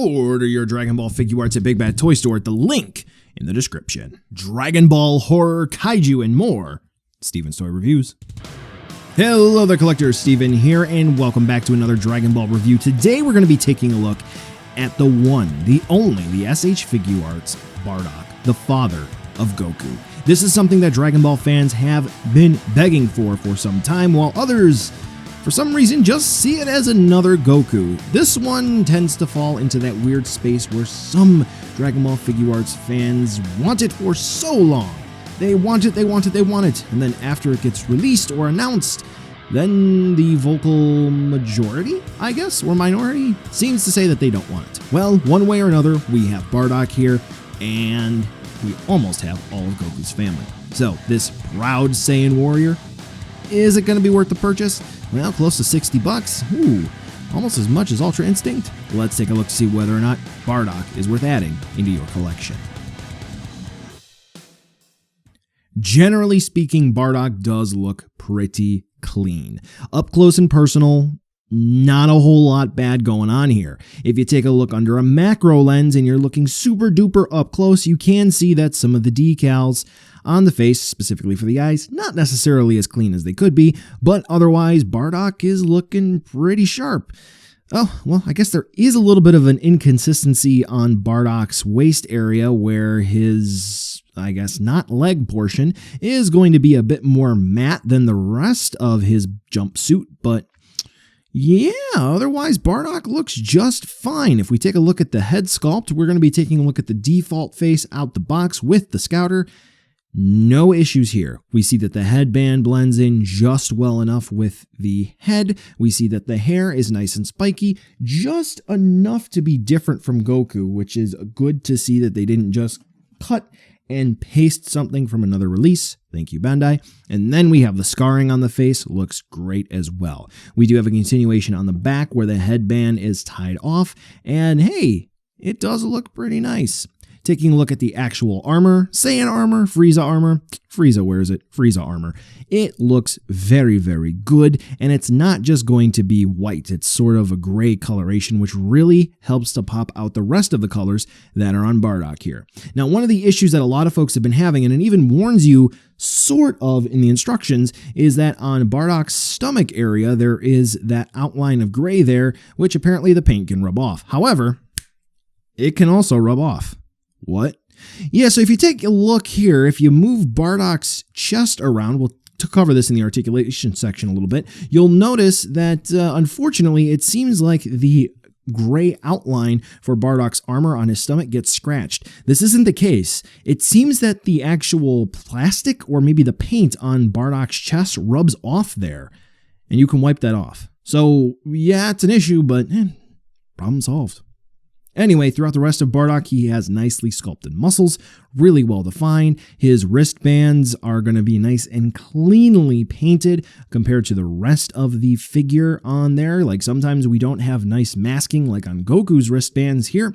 Order your Dragon Ball Figuarts at Big Bad Toy Store at the link in the description. Dragon Ball, horror, kaiju, and more. Steven's Toy Reviews. Hello there, collectors. Steven here, and welcome back to another Dragon Ball review. Today we're going to be taking a look at the one, the only, the SH Figuarts Bardock, the father of Goku. This is something that Dragon Ball fans have been begging for some time, while others, for some reason, just see it as another Goku. This one tends to fall into that weird space where some Dragon Ball Figuarts fans want it for so long. They want it, and then after it gets released or announced, then the vocal majority, I guess, or minority, seems to say that they don't want it. Well, one way or another, we have Bardock here, and we almost have all of Goku's family. So, this proud Saiyan warrior, is it going to be worth the purchase? Well, close to 60 bucks. Ooh, almost as much as Ultra Instinct. Let's take a look to see whether or not Bardock is worth adding into your collection. Generally speaking, Bardock does look pretty clean. Up close and personal, not a whole lot bad going on here. If you take a look under a macro lens and you're looking super duper up close, you can see that some of the decals on the face, specifically for the eyes, not necessarily as clean as they could be, but otherwise Bardock is looking pretty sharp. Oh, well, I guess there is a little bit of an inconsistency on Bardock's waist area where his, I guess, not leg portion is going to be a bit more matte than the rest of his jumpsuit, but yeah, otherwise Bardock looks just fine. If we take a look at the head sculpt, we're going to be taking a look at the default face out the box with the Scouter. No issues here. We see that the headband blends in just well enough with the head. We see that the hair is nice and spiky, just enough to be different from Goku, which is good to see that they didn't just cut and paste something from another release. Thank you, Bandai. And then we have the scarring on the face. Looks great as well. We do have a continuation on the back where the headband is tied off. And hey, it does look pretty nice. Taking a look at the actual armor, Saiyan armor, Frieza armor, Frieza wears it, Frieza armor. It looks very, very good, and it's not just going to be white. It's sort of a gray coloration, which really helps to pop out the rest of the colors that are on Bardock here. Now, one of the issues that a lot of folks have been having, and it even warns you sort of in the instructions, is that on Bardock's stomach area, there is that outline of gray there, which apparently the paint can rub off. However, it can also rub off. What? Yeah, so if you take a look here, if you move Bardock's chest around, we'll cover this in the articulation section a little bit, you'll notice that unfortunately it seems like the gray outline for Bardock's armor on his stomach gets scratched. This isn't the case. It seems that the actual plastic or maybe the paint on Bardock's chest rubs off there, and you can wipe that off. So yeah, it's an issue, but problem solved. Anyway, throughout the rest of Bardock, he has nicely sculpted muscles, really well defined. His wristbands are going to be nice and cleanly painted compared to the rest of the figure on there. Like sometimes we don't have nice masking like on Goku's wristbands here.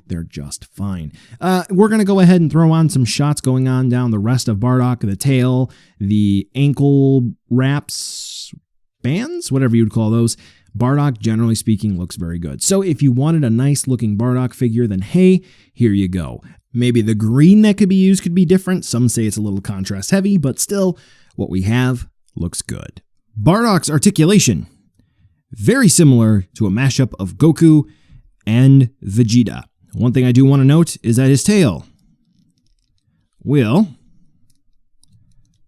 They're just fine. We're going to go ahead and throw on some shots going on down the rest of Bardock, the tail, the ankle wraps, bands, whatever you'd call those. Bardock, generally speaking, looks very good. So if you wanted a nice looking Bardock figure, then hey, here you go. Maybe the green that could be used could be different. Some say it's a little contrast heavy, but still, what we have looks good. Bardock's articulation, very similar to a mashup of Goku and Vegeta. One thing I do want to note is that his tail will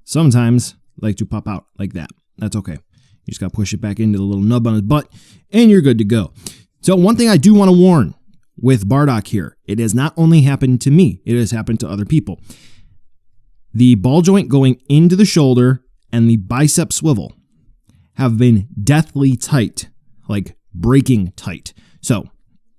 sometimes like to pop out like that. That's okay. You just got to push it back into the little nub on his butt, and you're good to go. So one thing I do want to warn with Bardock here, it has not only happened to me, it has happened to other people. The ball joint going into the shoulder and the bicep swivel have been deathly tight, like breaking tight. So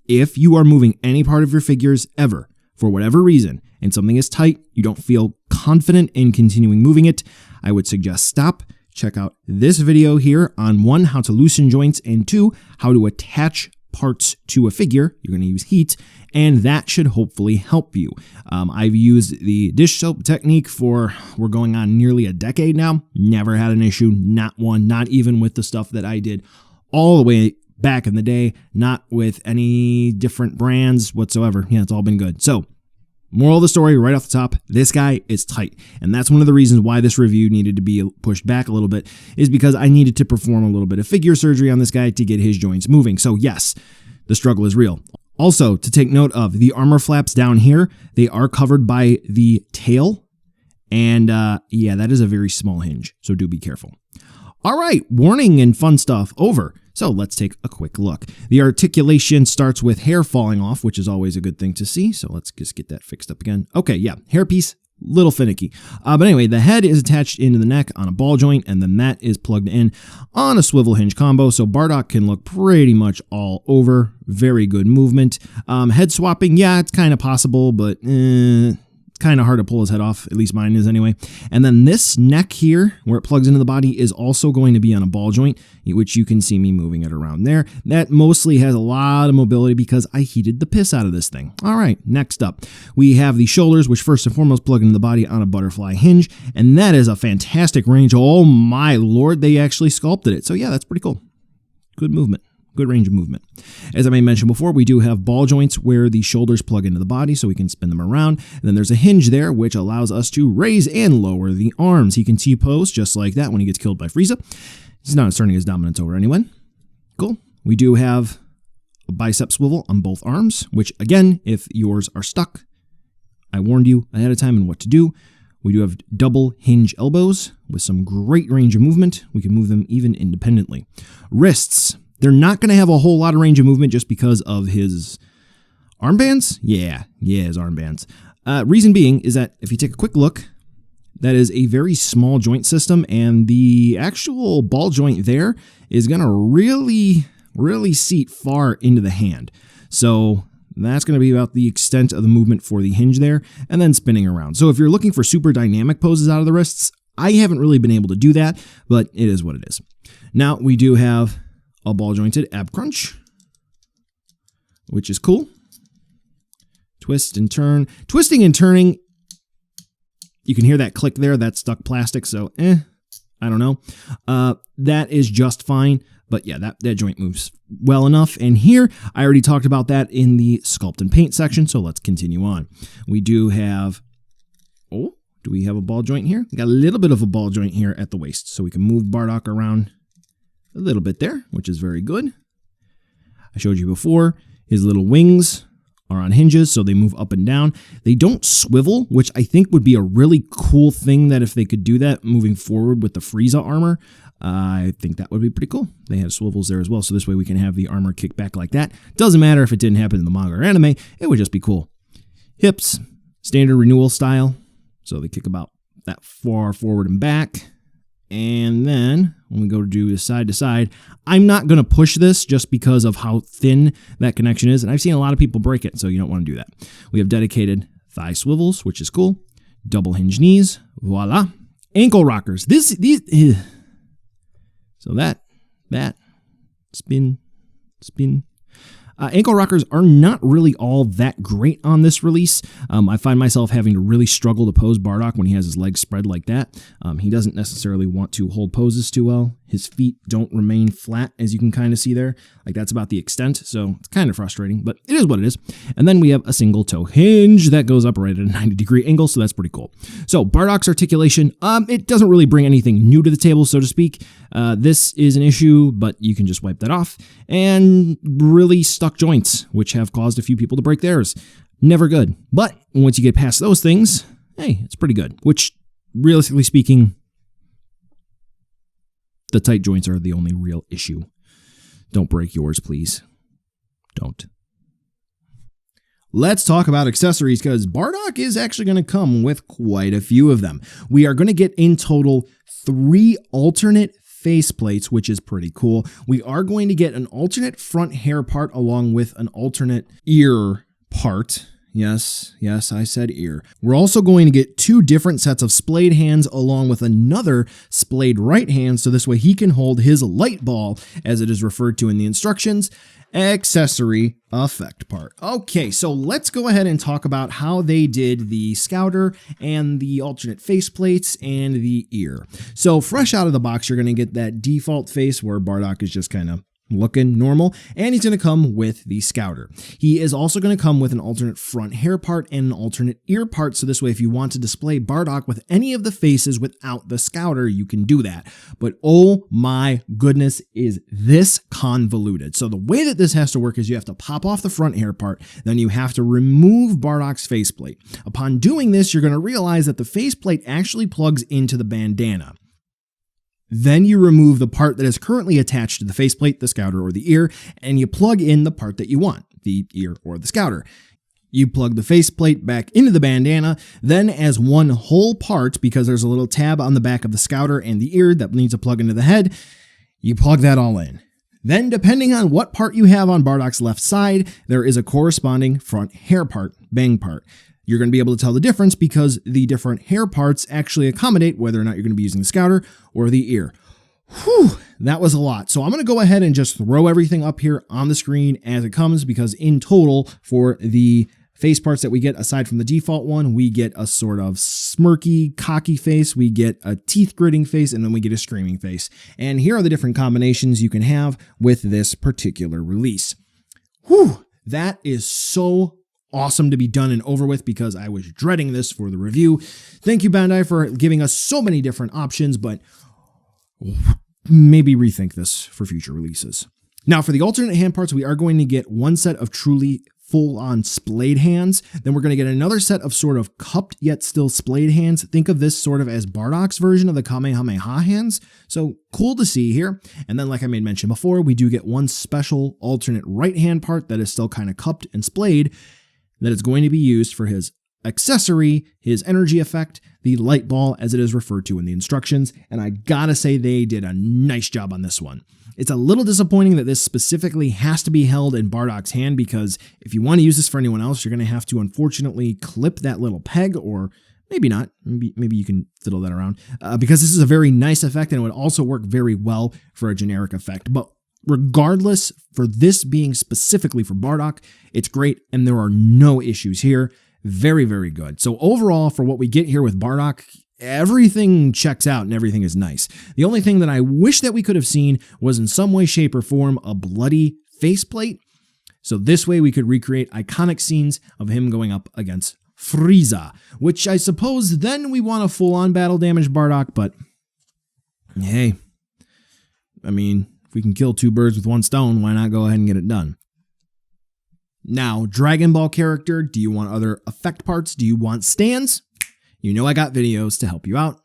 if you are moving any part of your figures ever, for whatever reason, and something is tight, you don't feel confident in continuing moving it, I would suggest stop. Check out this video here on 1, how to loosen joints, and 2, how to attach parts to a figure. You're going to use heat, and that should hopefully help you. I've used the dish soap technique we're going on nearly a decade now. Never had an issue, not one, not even with the stuff that I did all the way back in the day, not with any different brands whatsoever. Yeah, it's all been good. So, moral of the story right off the top, this guy is tight. And that's one of the reasons why this review needed to be pushed back a little bit, is because I needed to perform a little bit of figure surgery on this guy to get his joints moving. So yes, the struggle is real. Also, to take note of, the armor flaps down here, they are covered by the tail. And yeah, that is a very small hinge, so do be careful. All right, warning and fun stuff over. So let's take a quick look. The articulation starts with hair falling off, which is always a good thing to see. So let's just get that fixed up again. Okay, yeah, hairpiece, little finicky. But anyway, the head is attached into the neck on a ball joint, and then that is plugged in on a swivel hinge combo. So Bardock can look pretty much all over. Very good movement. Head swapping, yeah, it's kind of possible, but kind of hard to pull his head off, at least mine is anyway. And then this neck here, where it plugs into the body, is also going to be on a ball joint, which you can see me moving it around there. That mostly has a lot of mobility because I heated the piss out of this thing. All right, next up, we have the shoulders, which first and foremost plug into the body on a butterfly hinge, and that is a fantastic range. Oh my lord, they actually sculpted it. So yeah, that's pretty cool. Good movement. Good range of movement. As I may mention before, we do have ball joints where the shoulders plug into the body so we can spin them around. And then there's a hinge there which allows us to raise and lower the arms. He can T-pose just like that when he gets killed by Frieza. He's not asserting his dominance over anyone. Cool. We do have a bicep swivel on both arms, which again, if yours are stuck, I warned you ahead of time on what to do. We do have double hinge elbows with some great range of movement. We can move them even independently. Wrists. They're not going to have a whole lot of range of movement just because of his armbands. Yeah, his armbands. Reason being is that if you take a quick look, that is a very small joint system, and the actual ball joint there is going to really seat far into the hand. So that's going to be about the extent of the movement for the hinge there, and then spinning around. So if you're looking for super dynamic poses out of the wrists, I haven't really been able to do that, but it is what it is. Now we do have a ball jointed ab crunch, which is cool. Twist and turn. Twisting and turning, you can hear that click there. That's stuck plastic, so I don't know. That is just fine. But yeah, that joint moves well enough. And here, I already talked about that in the sculpt and paint section, so let's continue on. We do have, do we have a ball joint here? We got a little bit of a ball joint here at the waist, so we can move Bardock around a little bit there, which is very good. I showed you before, his little wings are on hinges, so they move up and down. They don't swivel, which I think would be a really cool thing that if they could do that moving forward with the Frieza armor, I think that would be pretty cool. They have swivels there as well, so this way we can have the armor kick back like that. Doesn't matter if it didn't happen in the manga or anime, it would just be cool. Hips, standard renewal style, so they kick about that far forward and back. And then when we go to do side to side, I'm not going to push this just because of how thin that connection is. And I've seen a lot of people break it, so you don't want to do that. We have dedicated thigh swivels, which is cool. Double hinge knees. Voila. Ankle rockers. So that, spin. Ankle rockers are not really all that great on this release. I find myself having to really struggle to pose Bardock when he has his legs spread like that. He doesn't necessarily want to hold poses too well. His feet don't remain flat, as you can kind of see there. Like, that's about the extent, so it's kind of frustrating, but it is what it is. And then we have a single toe hinge that goes up right at a 90-degree angle, so that's pretty cool. So Bardock's articulation, it doesn't really bring anything new to the table, so to speak. This is an issue, but you can just wipe that off. And really stuck joints, which have caused a few people to break theirs. Never good. But once you get past those things, hey, it's pretty good. Which, realistically speaking, the tight joints are the only real issue. Don't break yours, please. Don't. Let's talk about accessories, because Bardock is actually going to come with quite a few of them. We are going to get in total 3 alternate face plates, which is pretty cool. We are going to get an alternate front hair part along with an alternate ear part. Yes, I said ear. We're also going to get 2 different sets of splayed hands along with another splayed right hand, so this way he can hold his light ball, as it is referred to in the instructions, accessory effect part. Okay, so let's go ahead and talk about how they did the scouter and the alternate face plates and the ear. So fresh out of the box, you're going to get that default face where Bardock is just kind of looking normal, and he's going to come with the Scouter. He is also going to come with an alternate front hair part and an alternate ear part, so this way if you want to display Bardock with any of the faces without the Scouter, you can do that. But oh my goodness, is this convoluted. So the way that this has to work is you have to pop off the front hair part, then you have to remove Bardock's faceplate. Upon doing this, you're going to realize that the faceplate actually plugs into the bandana. Then you remove the part that is currently attached to the faceplate, the Scouter, or the ear, and you plug in the part that you want, the ear or the Scouter. You plug the faceplate back into the bandana, then as one whole part, because there's a little tab on the back of the Scouter and the ear that needs to plug into the head, you plug that all in. Then, depending on what part you have on Bardock's left side, there is a corresponding front hair part, bang part. You're going to be able to tell the difference because the different hair parts actually accommodate whether or not you're going to be using the Scouter or the ear. Whew, that was a lot. So I'm going to go ahead and just throw everything up here on the screen as it comes, because in total for the face parts that we get, aside from the default one, we get a sort of smirky, cocky face, we get a teeth gritting face, and then we get a screaming face. And here are the different combinations you can have with this particular release. Whew, that is so awesome to be done and over with, because I was dreading this for the review. Thank you, Bandai, for giving us so many different options, but maybe rethink this for future releases. Now, for the alternate hand parts, we are going to get one set of truly full-on splayed hands. Then we're going to get another set of sort of cupped yet still splayed hands. Think of this sort of as Bardock's version of the Kamehameha hands. So cool to see here. And then, like I made mention before, we do get one special alternate right hand part that is still kind of cupped and splayed, that is going to be used for his accessory, his energy effect, the light ball as it is referred to in the instructions, and I gotta say they did a nice job on this one. It's a little disappointing that this specifically has to be held in Bardock's hand, because if you want to use this for anyone else, you're going to have to unfortunately clip that little peg, or maybe not, maybe you can fiddle that around, because this is a very nice effect and it would also work very well for a generic effect. But regardless, for this being specifically for Bardock, it's great and there are no issues here. Very, very good. So overall, for what we get here with Bardock, everything checks out and everything is nice. The only thing that I wish that we could have seen was in some way, shape, or form a bloody faceplate. So this way we could recreate iconic scenes of him going up against Frieza, which I suppose then we want a full-on battle damage Bardock, but hey, I mean, if we can kill two birds with one stone, why not go ahead and get it done? Now, Dragon Ball character, do you want other effect parts? Do you want stands? You know I got videos to help you out.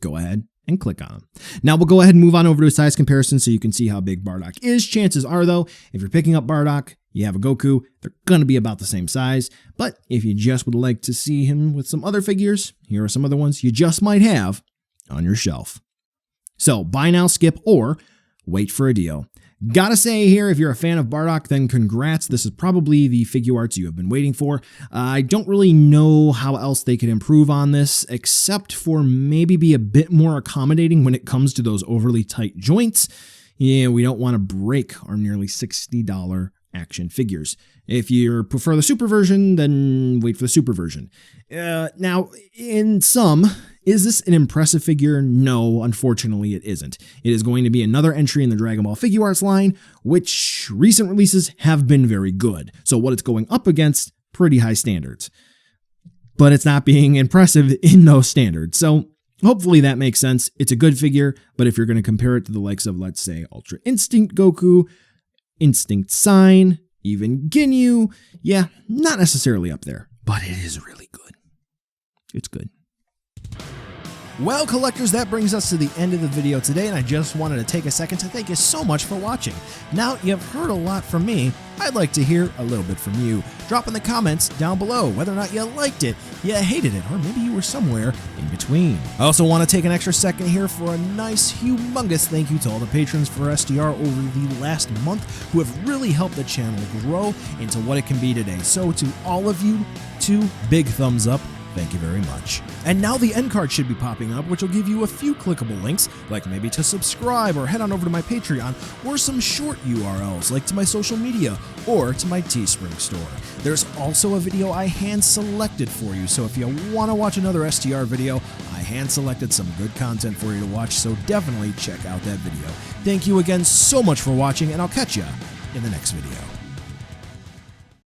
Go ahead and click on them. Now we'll go ahead and move on over to a size comparison so you can see how big Bardock is. Chances are, though, if you're picking up Bardock, you have a Goku, they're going to be about the same size. But if you just would like to see him with some other figures, here are some other ones you just might have on your shelf. So buy now, skip, or wait for a deal. Gotta say here, if you're a fan of Bardock, then congrats. This is probably the Figuarts you have been waiting for. I don't really know how else they could improve on this, except for maybe be a bit more accommodating when it comes to those overly tight joints. Yeah, we don't want to break our nearly $60 action figures. If you prefer the super version, then wait for the super version. Now, in sum, is this an impressive figure? No, unfortunately it isn't. It is going to be another entry in the Dragon Ball Figuarts line, which recent releases have been very good. So what it's going up against, pretty high standards. But it's not being impressive in those standards. So hopefully that makes sense. It's a good figure, but if you're going to compare it to the likes of, let's say, Ultra Instinct Goku, Instinct Sign, even Ginyu, yeah, not necessarily up there, but it is really good. It's good. Well, collectors, that brings us to the end of the video today, and I just wanted to take a second to thank you so much for watching. Now, you've heard a lot from me. I'd like to hear a little bit from you. Drop in the comments down below whether or not you liked it, you hated it, or maybe you were somewhere in between. I also want to take an extra second here for a nice, humongous thank you to all the patrons for SDR over the last month who have really helped the channel grow into what it can be today. So to all of you, 2 big thumbs up. Thank you very much. And now the end card should be popping up, which will give you a few clickable links, like maybe to subscribe or head on over to my Patreon, or some short URLs like to my social media or to my Teespring store. There's also a video I hand selected for you, so if you want to watch another STR video, I hand selected some good content for you to watch, so definitely check out that video. Thank you again so much for watching, and I'll catch you in the next video.